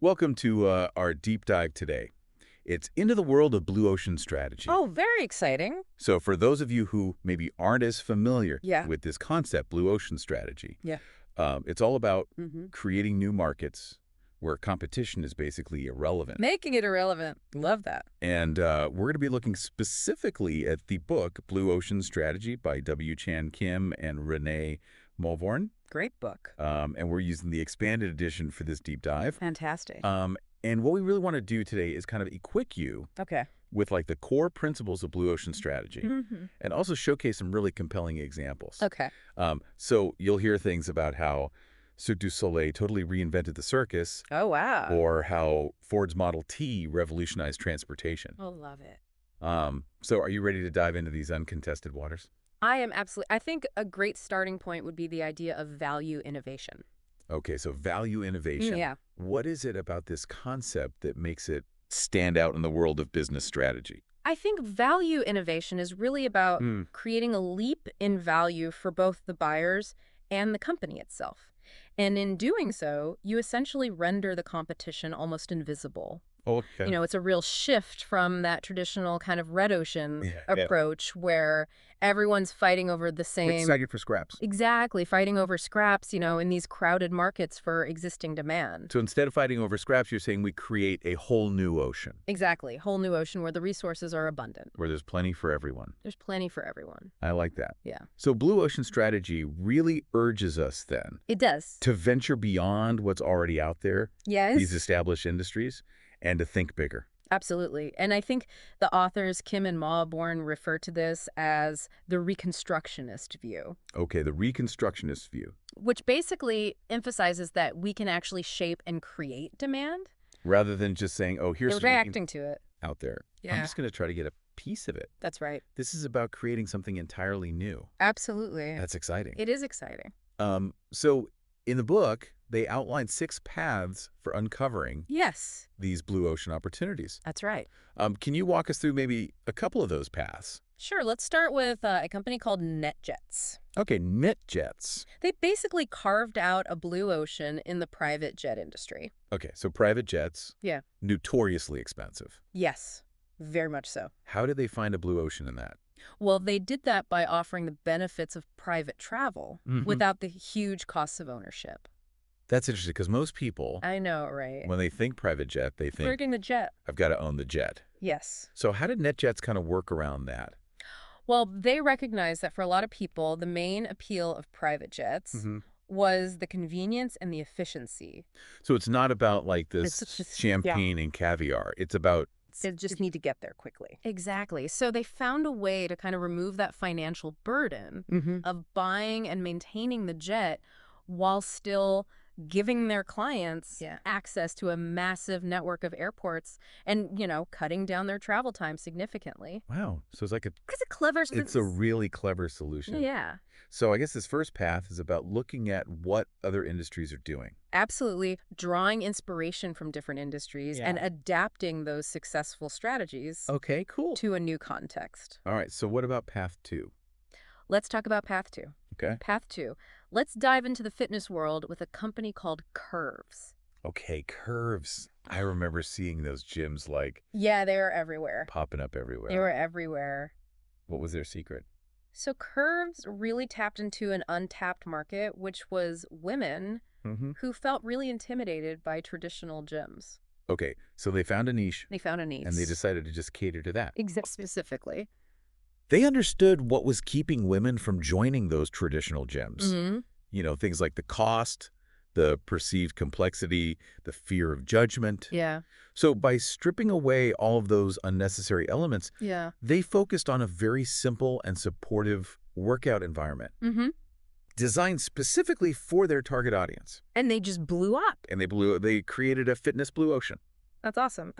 Welcome to our deep dive today. It's into the world of blue ocean strategy. Oh, very exciting. So for those of you who maybe aren't as familiar Yeah. with this concept, blue ocean strategy, Yeah. it's all about Mm-hmm. creating new markets where competition is basically irrelevant. Making it irrelevant. Love that. And we're going to be looking specifically at the book Blue Ocean Strategy by W. Chan Kim and Renée Mauborgne. Great book. And we're using the expanded edition for this deep dive. Fantastic. And what we really want to do today is kind of equip you Okay. with like the core principles of blue ocean strategy Mm-hmm. and also showcase some really compelling examples. Okay. So you'll hear things about how Cirque du Soleil totally reinvented the circus Oh, wow. or how Ford's Model T revolutionized transportation. Oh, love it. So are you ready to dive into these uncontested waters? I am absolutely. I think a great starting point would be the idea of value innovation. Okay, so value innovation. Yeah. What is it about this concept that makes it stand out in the world of business strategy? I think value innovation is really about creating a leap in value for both the buyers and the company itself. And in doing so, you essentially render the competition almost invisible. Okay. You know, it's a real shift from that traditional kind of red ocean Yeah. approach where everyone's fighting over the same. Excited for scraps. Exactly, fighting over scraps, in these crowded markets for existing demand. So instead of fighting over scraps, you're saying we create a whole new ocean Exactly, whole new ocean where the resources are abundant. where there's plenty for everyone. There's plenty for everyone. I like that. Yeah. So blue ocean strategy really urges us then It does. to venture beyond what's already out there, Yes. these established industries, and to think bigger. Absolutely. And I think the authors Kim and Mauborgne refer to this as the Reconstructionist view, Okay, the Reconstructionist view. which basically emphasizes that we can actually shape and create demand. Rather than just saying, oh, here's They're something reacting to it. out there. I'm Yeah. just going to try to get a piece of it. That's right. This is about creating something entirely new. Absolutely. That's exciting. It is exciting. So in the book, they outline 6 paths for uncovering Yes, these blue ocean opportunities. that's right. Can you walk us through maybe a couple of those paths? Sure, let's start with a company called NetJets. Okay, NetJets. They basically carved out a blue ocean in the private jet industry. Okay, so private jets, Yeah. notoriously expensive. Yes, very much so. How did they find a blue ocean in that? Well, they did that by offering the benefits of private travel Mhm. without the huge costs of ownership. That's interesting because most people, I know, right? when they think private jet, they think, Frigging the jet. I've got to own the jet. Yes. So how did NetJets kind of work around that? Well, they recognize that for a lot of people, the main appeal of private jets Mhm. was the convenience and the efficiency. So it's not about like this It's just- champagne and caviar. It's about, They just need to get there quickly. Exactly. So they found a way to kind of remove that financial burden of buying and maintaining the jet while still giving their clients access to a massive network of airports and, cutting down their travel time significantly. wow. So it's like It's a clever... it's a really clever solution. Yeah, So I guess this first path is about looking at what other industries are doing. absolutely. Drawing inspiration from different industries and adapting those successful strategies Okay, cool. to a new context. All right. So what about path 2? Let's talk about Path 2. Okay. Path 2. Let's dive into the fitness world with a company called Curves. Okay, curves. I remember seeing those gyms like Yeah, they were everywhere. popping up everywhere. They were everywhere. What was their secret? So Curves really tapped into an untapped market, which was women Mm-hmm. who felt really intimidated by traditional gyms. Okay, so they found a niche They found a niche. and they decided to just cater to that. Specifically. They understood what was keeping women from joining those traditional gyms. Mm-hmm. You know, things like the cost, the perceived complexity, the fear of judgment. Yeah. So by stripping away all of those unnecessary elements, Yeah. they focused on a very simple and supportive workout environment Mm-hmm. designed specifically for their target audience. And they just blew up. And they created a fitness blue ocean. That's awesome.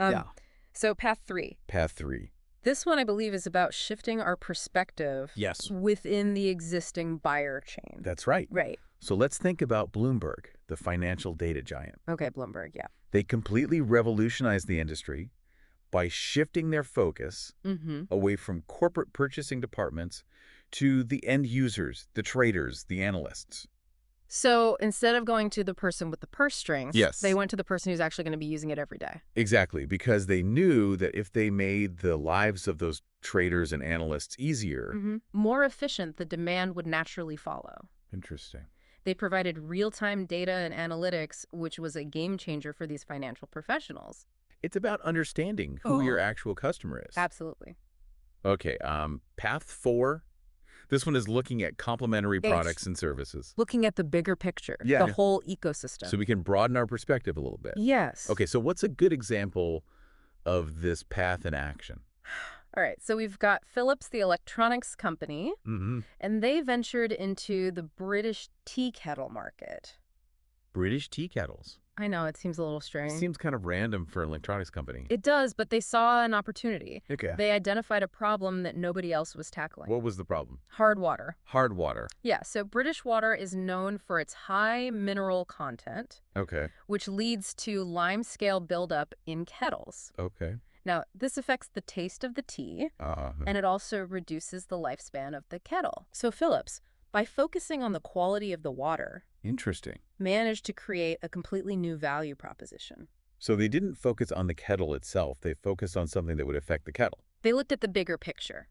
So Path 3. Path 3. This one, I believe, is about shifting our perspective Yes. within the existing buyer chain. That's right. Right. So let's think about Bloomberg, the financial data giant. Okay, Bloomberg, yeah. They completely revolutionized the industry by shifting their focus Mm-hmm. away from corporate purchasing departments to the end users, the traders, the analysts. So instead of going to the person with the purse strings, Yes. they went to the person who's actually going to be using it every day. Exactly, because they knew that if they made the lives of those traders and analysts easier. More efficient, the demand would naturally follow. Interesting. They provided real-time data and analytics, which was a game changer for these financial professionals. It's about understanding who your actual customer is. Absolutely. Okay, path 4. This one is looking at complementary products and services. Looking at the bigger picture, Yeah. the whole ecosystem. So we can broaden our perspective a little bit. Yes. Okay, so what's a good example of this path in action? All right, so we've got Philips, the electronics company, Mm-hmm. and they ventured into the British tea kettle market. British tea kettles. I know, it seems a little strange. Seems kind of random for an electronics company. It does, but they saw an opportunity. Okay. They identified a problem that nobody else was tackling. What was the problem? Hard water. Hard water. Yeah, so British water is known for its high mineral content, Okay. which leads to lime scale buildup in kettles. Okay. Now, this affects the taste of the tea, and it also reduces the lifespan of the kettle. So Philips, by focusing on the quality of the water, Interesting. managed to create a completely new value proposition. So they didn't focus on the kettle itself. They focused on something that would affect the kettle. They looked at the bigger picture.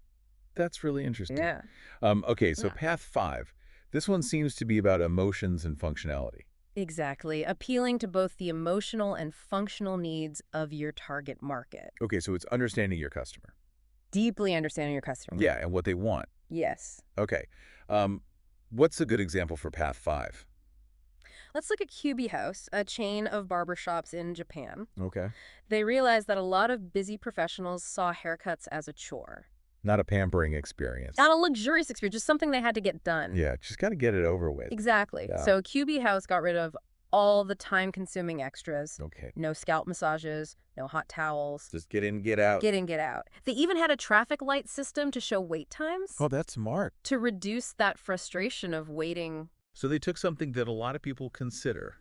That's really interesting. Yeah. Okay, so Yeah. path 5. This one seems to be about emotions and functionality. Exactly. Appealing to both the emotional and functional needs of your target market. Okay, so it's understanding your customer. Deeply understanding your customer. Yeah, and what they want. Yes. Okay. What's a good example for path 5? Let's look at QB House, a chain of barbershops in Japan. Okay. They realized that a lot of busy professionals saw haircuts as a chore. Not a pampering experience. Not a luxurious experience, just something they had to get done. Yeah, just got to get it over with. Exactly. Yeah. So QB House got rid of all the time-consuming extras. Okay. No scalp massages, no hot towels. Just get in, get out. Get in, get out. They even had a traffic light system to show wait times Oh, that's smart. to reduce that frustration of waiting. So they took something that a lot of people consider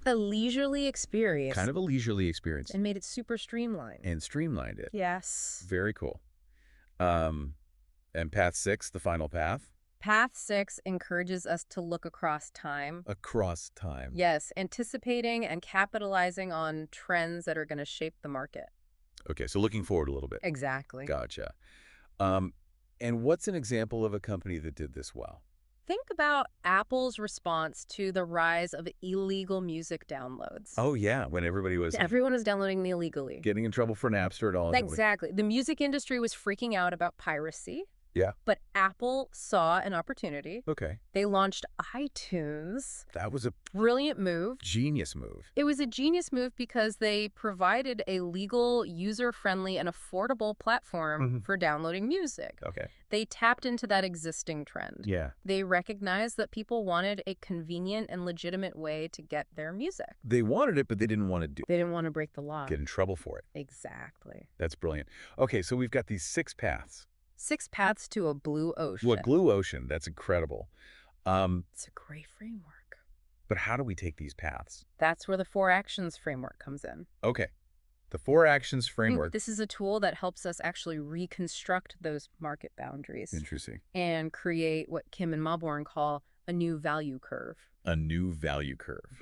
A leisurely experience. kind of a leisurely experience And made it super streamlined. and streamlined it. Yes. Very cool. And path 6, the final path? Path 6 encourages us to look across time. Across time. Yes, anticipating and capitalizing on trends that are going to shape the market. Okay, so looking forward a little bit. Exactly. Gotcha. And what's an example of a company that did this well? Think about Apple's response to the rise of illegal music downloads. Oh, yeah, when everybody was Everyone is downloading illegally. getting in trouble for Napster and all that. Exactly. The music industry was freaking out about piracy. Yeah. But Apple saw an opportunity. Okay. They launched iTunes. That was a Brilliant move. genius move. It was a genius move because they provided a legal, user-friendly, and affordable platform for downloading music. Okay. They tapped into that existing trend. Yeah. They recognized that people wanted a convenient and legitimate way to get their music. They wanted it, but they didn't want to They didn't want to break the law. get in trouble for it. Exactly. That's brilliant. Okay, so we've got these 6 paths. 6 paths to a blue ocean. What Blue Ocean? That's incredible. It's a great framework. But how do we take these paths? That's where the 4 actions framework comes in. Okay. The 4 actions framework. This is a tool that helps us actually reconstruct those market boundaries Interesting. and create what Kim and Mauborgne call a new value curve. A new value curve.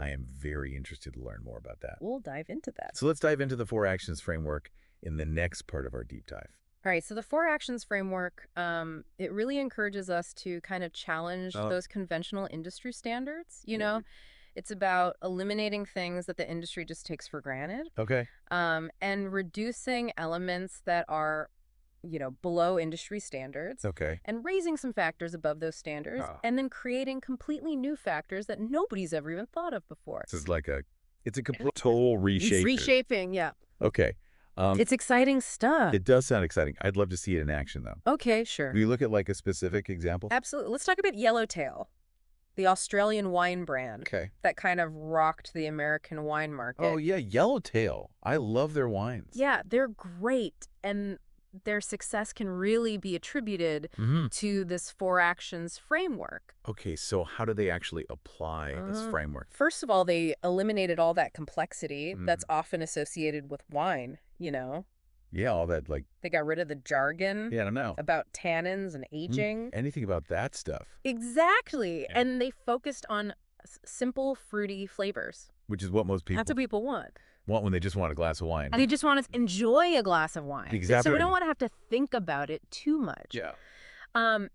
I am very interested to learn more about that. We'll dive into that. So let's dive into the 4 actions framework in the next part of our deep dive. All right, so the 4 actions framework, it really encourages us to kind of challenge those conventional industry standards. You know, it's about eliminating things that the industry just takes for granted. Okay. And reducing elements that are, below industry standards. Okay. And raising some factors above those standards. And then creating completely new factors that nobody's ever even thought of before. This is it's a complete total reshaping. Reshaping, yeah. Okay. It's exciting stuff. It does sound exciting. I'd love to see it in action, though. Okay, sure. Do you look at a specific example? Absolutely. Let's talk about Yellowtail, the Australian wine brand. Okay. That kind of rocked the American wine market. Oh, yeah, Yellowtail. I love their wines. Yeah, they're great. And their success can really be attributed to this 4 actions framework. Okay, so how do they actually apply this framework? First of all, they eliminated all that complexity that's often associated with wine, Yeah, all that, like, They got rid of the jargon yeah, I don't know. about tannins and aging. Anything about that stuff. Exactly. Yeah. And they focused on simple, fruity flavors. Which is what most people That's what people want. want when they just want a glass of wine. And they just want to enjoy a glass of wine. Exactly. So we don't want to have to think about it too much. Yeah.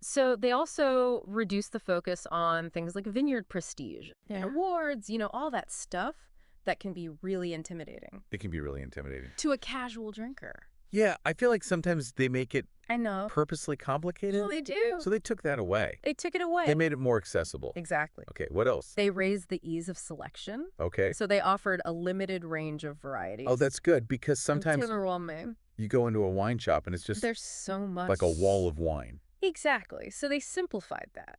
So they also reduce the focus on things like vineyard prestige, awards, all that stuff that can be really intimidating. It can be really intimidating. To a casual drinker. Yeah, I feel like sometimes they make it I know. purposely complicated. Well, they do. So they took that away. They took it away. They made it more accessible. Exactly. Okay, what else? They raised the ease of selection. Okay. So they offered a limited range of varieties. Oh, that's good, because sometimes Overwhelming. you go into a wine shop and it's just There's so much. like a wall of wine. Exactly. So they simplified that.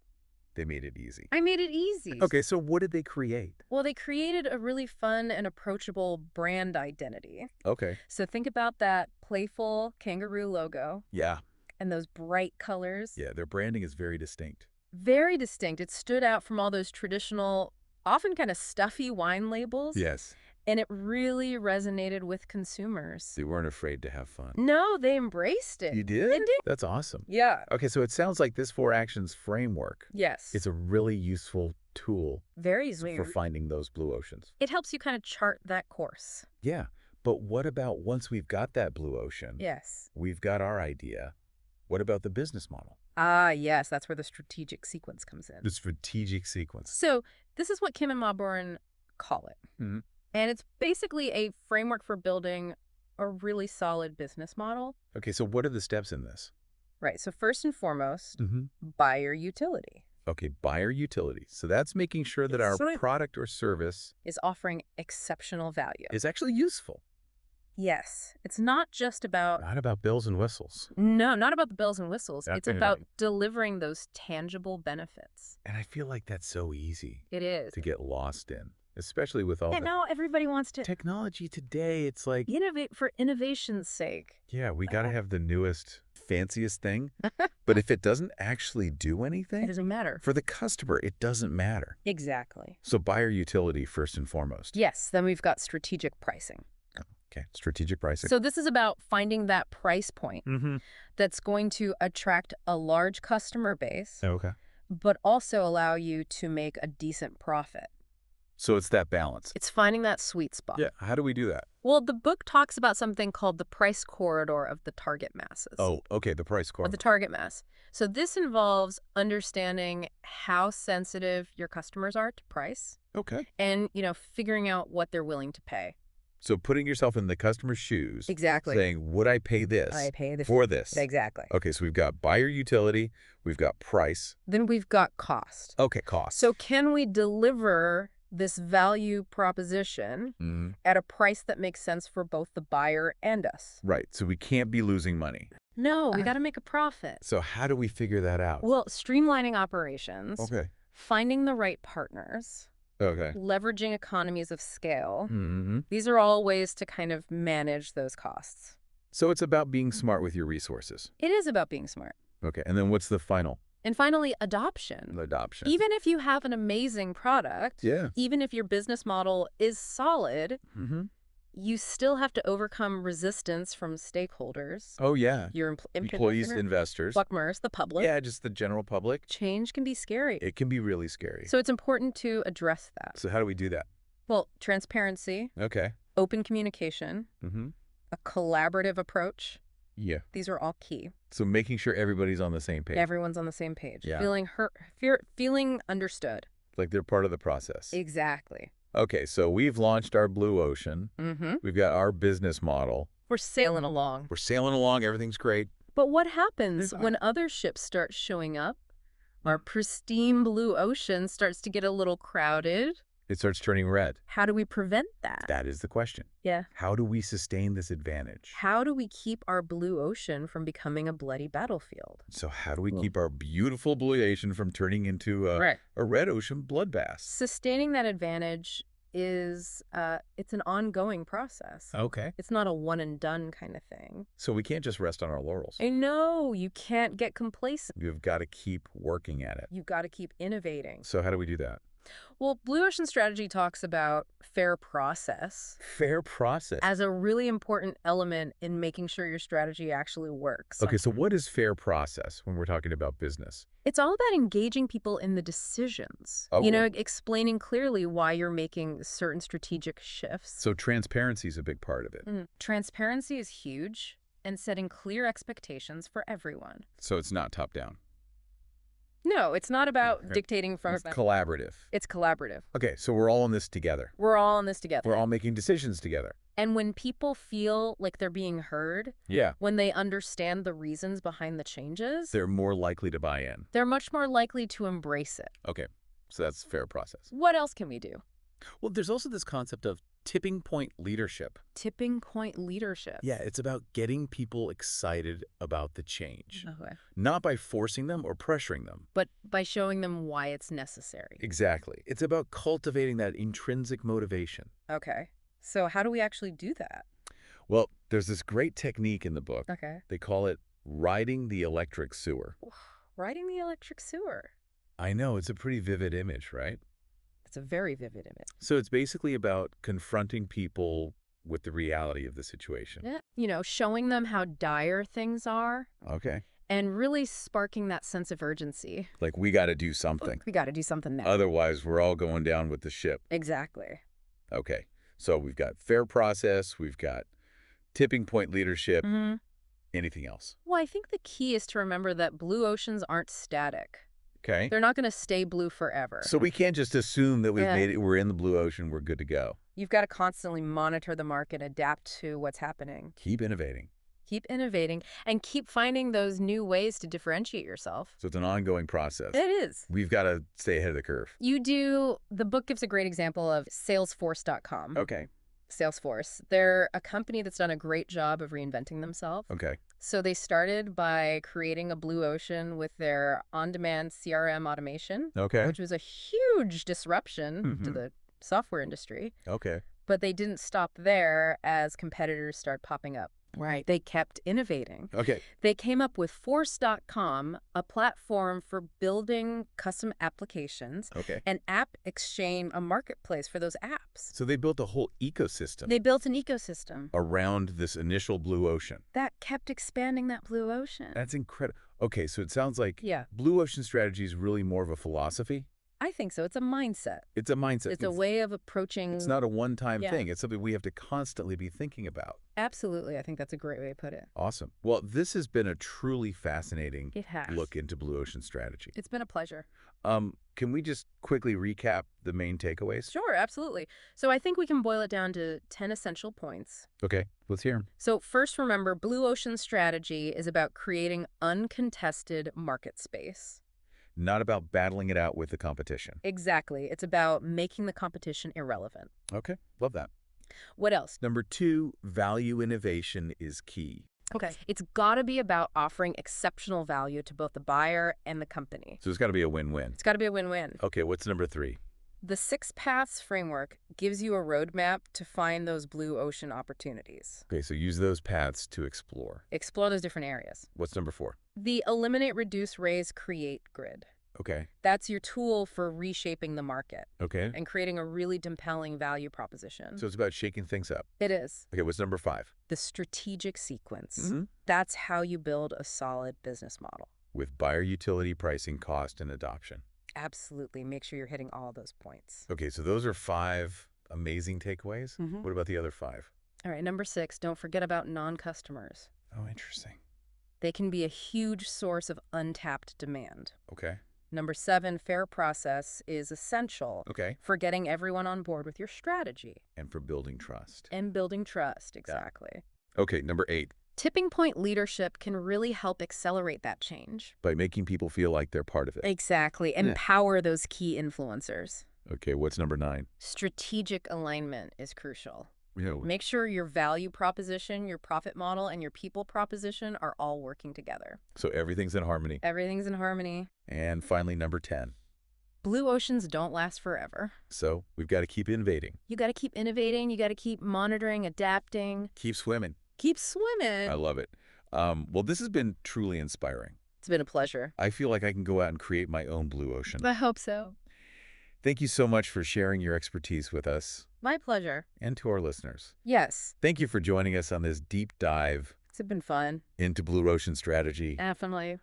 They made it easy. I made it easy. Okay, so what did they create? Well, they created a really fun and approachable brand identity. Okay. So think about that playful kangaroo logo Yeah. and those bright colors. Yeah, their branding is very distinct. Very distinct. It stood out from all those traditional, often kind of stuffy wine labels. Yes. And it really resonated with consumers. They weren't afraid to have fun. No, they embraced it. You did? They did. That's awesome. Yeah. Okay, so it sounds like this 4 actions framework Yes. is a really useful tool Very for weird. finding those blue oceans. It helps you kind of chart that course. Yeah, but what about once we've got that blue ocean, Yes. we've got our idea, what about the business model? Ah, yes. That's where the strategic sequence comes in. The strategic sequence. So this is what Kim and Mauborgne call it. Mhm. And it's basically a framework for building a really solid business model. Okay, so what are the steps in this? Right. So first and foremost, Mm-hmm. buyer utility Okay, buyer utility. So that's making sure that our Right. product or service is offering exceptional value. is actually useful. Yes. It's not just about, Not about bells and whistles. no, not about the bells and whistles. Not It's really. about delivering those tangible benefits. And I feel like that's so easy It is. to get lost in, especially with all And the now everybody wants to technology today. It's like, innovate for innovation's sake. yeah, we got to have the newest, fanciest thing. But if it doesn't actually do It anything, doesn't matter. for the customer, it doesn't matter. Exactly. So buyer utility first and foremost. Yes. Then we've got strategic pricing. Okay, strategic pricing. So this is about finding that price point Mm-hmm. that's going to attract a large customer base, Okay. but also allow you to make a decent profit. So it's that balance. It's finding that sweet spot. Yeah, how do we do that? Well, the book talks about something called the price corridor of the target masses. Oh, okay, the price Of corridor. the target mass. So this involves understanding how sensitive your customers are to price Okay. and, figuring out what they're willing to pay. So putting yourself in the customer's shoes, Exactly. saying, would I pay this I pay the for this? Exactly. Okay, so we've got buyer utility, we've got price. Then we've got cost. Okay, cost. So can we deliver this value proposition Mhm. at a price that makes sense for both the buyer and us? Right, so we can't be losing money. No, we got to make a profit. So how do we figure that out? Well, streamlining operations, Okay. finding the right partners, Okay. leveraging economies of scale. Mm-hmm. These are all ways to kind of manage those costs. So it's about being smart with your resources. It is about being smart. Okay, and then what's the final? And finally, adoption. Adoption. Even if you have an amazing product, Yeah. even if your business model is solid, Mm-hmm. you still have to overcome resistance from stakeholders, Oh, yeah. your Employees, investors. Buckmers, the public. Yeah, just the general public. Change can be scary. It can be really scary. So it's important to address that. So how do we do that? Well, transparency, Okay. open communication, Mm-hmm. a collaborative approach. Yeah. These are all key. So making sure everybody's on the same page. Everyone's on the same page. Yeah. Feeling understood. Like they're part of the process. Exactly. Okay, so we've launched our blue ocean. Mm-hmm. We've got our business model. We're sailing along. We're sailing along. Everything's great. But what happens Fine. when other ships start showing up? Our pristine blue ocean starts to get a little crowded. It starts turning red. How do we prevent that? That is the question. Yeah. How do we sustain this advantage? How do we keep our blue ocean from becoming a bloody battlefield? So how do we keep our beautiful blue ocean from turning into a red ocean bloodbath? Sustaining that advantage is, it's an ongoing process. Okay. It's not a one and done kind of thing. So we can't just rest on our laurels. I know, you can't get complacent. You've got to keep working at it. You've got to keep innovating. So how do we do that? Well, Blue Ocean Strategy talks about fair process Fair process. as a really important element in making sure your strategy actually works. Okay, so what is fair process when we're talking about business? It's all about engaging people in the decisions, Oh, explaining clearly why you're making certain strategic shifts. so transparency is a big part of it. Transparency is huge, and setting clear expectations for everyone. So it's not top-down. No, it's not about Okay. dictating from... It's collaborative. It's collaborative. Okay, so we're all in this together. We're all in this together. We're all making decisions together. And when people feel like they're being heard, Yeah. when they understand the reasons behind the changes, They're more likely to buy in. they're much more likely to embrace it. Okay, so that's fair process. What else can we do? Well, there's also this concept of tipping point leadership. Tipping point leadership. Yeah, it's about getting people excited about the change. Okay. Not by forcing them or pressuring them. But by showing them why it's necessary. Exactly. It's about cultivating that intrinsic motivation. Okay. So how do we actually do that? Well, there's this great technique in the book. Okay. They call it riding the electric sewer. Riding the electric sewer. I know, it's a pretty vivid image, right? It's a very vivid image. So it's basically about confronting people with the reality of the situation. Yeah. Showing them how dire things are Okay. and really sparking that sense of urgency. Like, we got to do something. We got to do something now. Otherwise, we're all going down with the ship. Exactly. Okay. So we've got fair process. We've got tipping point leadership. Mm-hmm. Anything else? Well, I think the key is to remember that blue oceans aren't static. Okay. They're not going to stay blue forever. So we can't just assume that we've Yeah. made it, we're in the blue ocean, we're good to go. You've got to constantly monitor the market, adapt to what's happening. Keep innovating. Keep innovating and keep finding those new ways to differentiate yourself. So it's an ongoing process. It is. We've got to stay ahead of the curve. The book gives a great example of Salesforce.com. Okay. Salesforce. They're a company that's done a great job of reinventing themselves. Okay. So they started by creating a blue ocean with their on-demand CRM automation, Okay. which was a huge disruption to Mhm. the software industry. Okay. But they didn't stop there as competitors started popping up. Right. They kept innovating. Okay. They came up with Force.com, a platform for building custom applications, Okay. an app exchange, a marketplace for those apps. So they built a whole ecosystem They built an ecosystem around this initial blue ocean. that kept expanding that blue ocean. That's incredible. Okay, so it sounds like Yeah, blue ocean strategy is really more of a philosophy. I think so. It's a mindset. It's a mindset. It's a way of approaching. It's not a one-time Yeah. thing. It's something we have to constantly be thinking about. Absolutely. I think that's a great way to put it. Awesome. Well, this has been a truly fascinating It has. look into blue ocean strategy. It's been a pleasure. Can we just quickly recap the main takeaways? Sure, absolutely. So I think we can boil it down to 10 essential points. Okay, let's hear them. So first, remember, blue ocean strategy is about creating uncontested market space. Not about battling it out with the competition. Exactly. It's about making the competition irrelevant. Okay, love that. What else? Number 2, value innovation is key. Okay. It's got to be about offering exceptional value to both the buyer and the company. So it's got to be a win-win. It's got to be a win-win. Okay, what's number 3? The 6 Paths framework gives you a roadmap to find those blue ocean opportunities. Okay, so use those paths to explore. Explore those different areas. What's number 4? The Eliminate, Reduce, Raise, Create grid. Okay, That's your tool for reshaping the market okay. and creating a really compelling value proposition. So it's about shaking things up. It is. Okay, what's number 5? The strategic sequence. Mm-hmm. That's how you build a solid business model. With buyer utility, pricing, cost, and adoption. Absolutely. Make sure you're hitting all those points. Okay, so those are 5 amazing takeaways. Mhm. What about the other 5? All right, number 6, don't forget about non-customers. Oh, interesting. They can be a huge source of untapped demand. Okay, Number 7, fair process is essential okay. for getting everyone on board with your strategy And for building trust. and building trust. Exactly. Okay, number 8. Tipping point leadership can really help accelerate that change. By making people feel like they're part of it. Exactly. Empower those key influencers. Okay, what's number 9? Strategic alignment is crucial. You know, Make sure your value proposition, your profit model, and your people proposition are all working together. so everything's in harmony. Everything's in harmony. And finally, number 10. Blue oceans don't last forever. So we've got to keep innovating. You got to keep innovating. You got to keep monitoring, adapting. Keep swimming. Keep swimming. I love it. Well, this has been truly inspiring. It's been a pleasure. I feel like I can go out and create my own blue ocean. I hope so. Thank you so much for sharing your expertise with us My pleasure. and to our listeners. Yes, Thank you for joining us on this deep dive it's been fun. into blue ocean strategy. Definitely.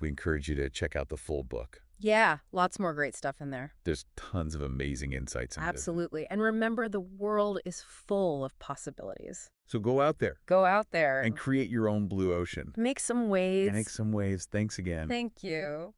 We encourage you to check out the full book. Yeah, lots more great stuff in there. There's tons of amazing insights into it. Absolutely. And remember, the world is full of possibilities. So go out there Go out there and create your own blue ocean. make some waves. And make some waves. Thanks again. Thank you.